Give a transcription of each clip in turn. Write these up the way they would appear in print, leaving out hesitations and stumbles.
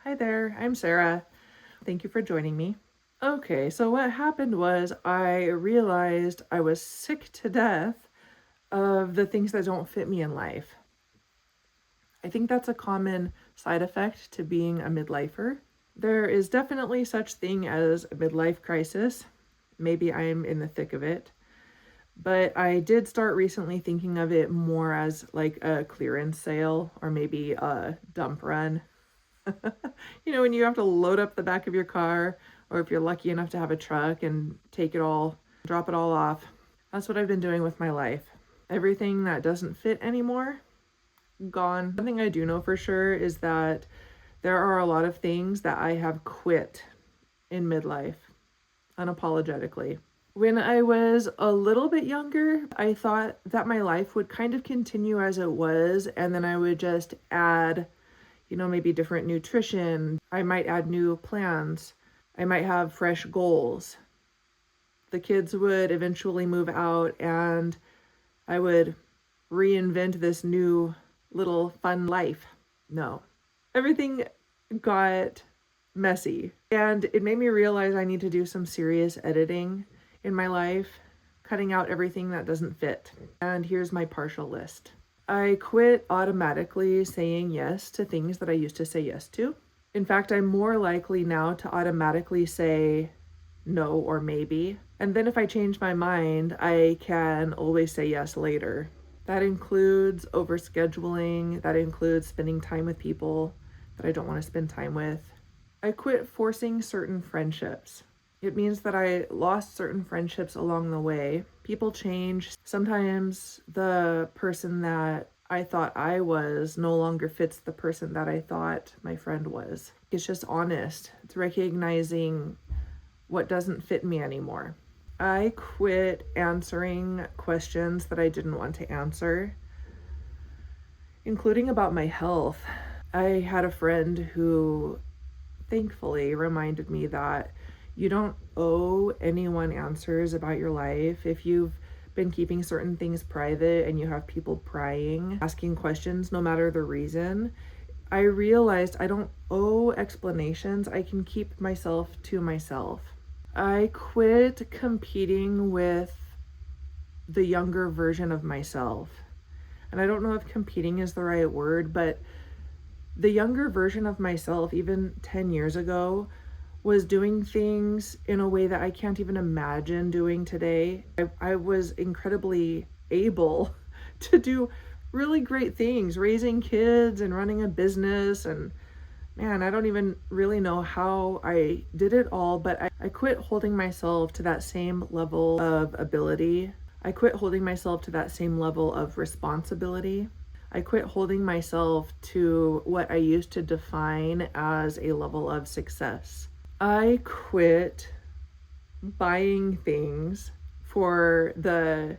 Hi there, I'm Sarah. Thank you for joining me. Okay, so what happened was I realized I was sick to death of the things that don't fit me in life. I think that's a common side effect to being a midlifer. There is definitely such thing as a midlife crisis. Maybe I'm in the thick of it. But I did start recently thinking of it more as like a clearance sale or maybe a dump run. When you have to load up the back of your car, or if you're lucky enough to have a truck and drop it all off. That's what I've been doing with my life. Everything that doesn't fit anymore, gone. One thing I do know for sure is that there are a lot of things that I have quit in midlife, unapologetically. When I was a little bit younger, I thought that my life would kind of continue as it was, and then I would just add maybe different nutrition. I might add new plans. I might have fresh goals. The kids would eventually move out and I would reinvent this new little fun life. No. Everything got messy and it made me realize I need to do some serious editing in my life, cutting out everything that doesn't fit. And here's my partial list. I quit automatically saying yes to things that I used to say yes to. In fact, I'm more likely now to automatically say no or maybe. And then if I change my mind, I can always say yes later. That includes overscheduling. That includes spending time with people that I don't want to spend time with. I quit forcing certain friendships. It means that I lost certain friendships along the way. People change. Sometimes the person that I thought I was no longer fits the person that I thought my friend was. It's just honest. It's recognizing what doesn't fit me anymore. I quit answering questions that I didn't want to answer, including about my health. I had a friend who thankfully reminded me that you don't owe anyone answers about your life. If you've been keeping certain things private and you have people prying, asking questions no matter the reason, I realized I don't owe explanations. I can keep myself to myself. I quit competing with the younger version of myself. And I don't know if competing is the right word, but the younger version of myself, even 10 years ago, was doing things in a way that I can't even imagine doing today. I was incredibly able to do really great things, raising kids and running a business. And man, I don't even really know how I did it all, but I quit holding myself to that same level of ability. I quit holding myself to that same level of responsibility. I quit holding myself to what I used to define as a level of success. I quit buying things for the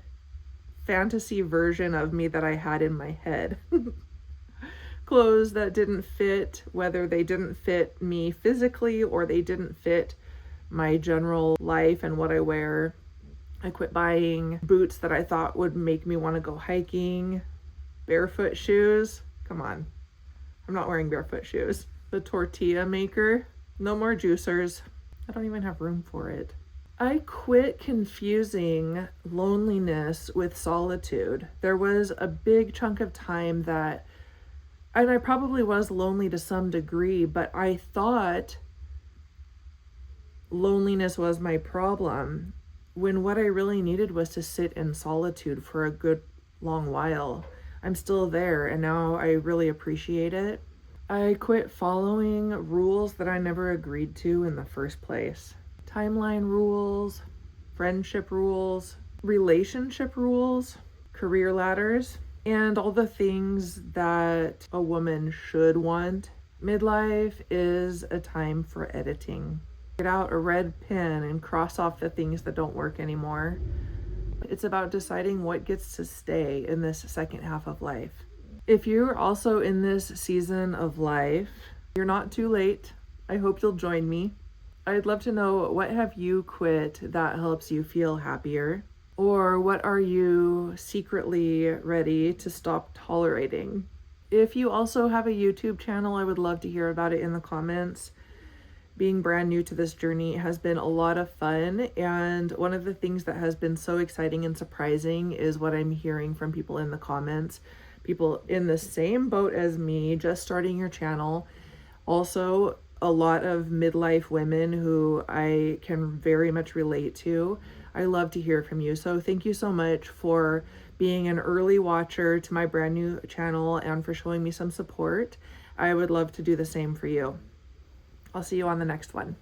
fantasy version of me that I had in my head. Clothes that didn't fit, whether they didn't fit me physically or they didn't fit my general life and what I wear. I quit buying boots that I thought would make me want to go hiking. Barefoot shoes. Come on. I'm not wearing barefoot shoes. The tortilla maker. No more juicers. I don't even have room for it. I quit confusing loneliness with solitude. There was a big chunk of time and I probably was lonely to some degree, but I thought loneliness was my problem, when what I really needed was to sit in solitude for a good long while. I'm still there, and now I really appreciate it. I quit following rules that I never agreed to in the first place. Timeline rules, friendship rules, relationship rules, career ladders, and all the things that a woman should want. Midlife is a time for editing. Get out a red pen and cross off the things that don't work anymore. It's about deciding what gets to stay in this second half of life. If you're also in this season of life, you're not too late. I hope you'll join me. I'd love to know, what have you quit that helps you feel happier? Or what are you secretly ready to stop tolerating? If you also have a YouTube channel, I would love to hear about it in the comments. Being brand new to this journey has been a lot of fun, and one of the things that has been so exciting and surprising is what I'm hearing from people in the comments. People in the same boat as me, just starting your channel. Also, a lot of midlife women who I can very much relate to. I love to hear from you. So thank you so much for being an early watcher to my brand new channel and for showing me some support. I would love to do the same for you. I'll see you on the next one.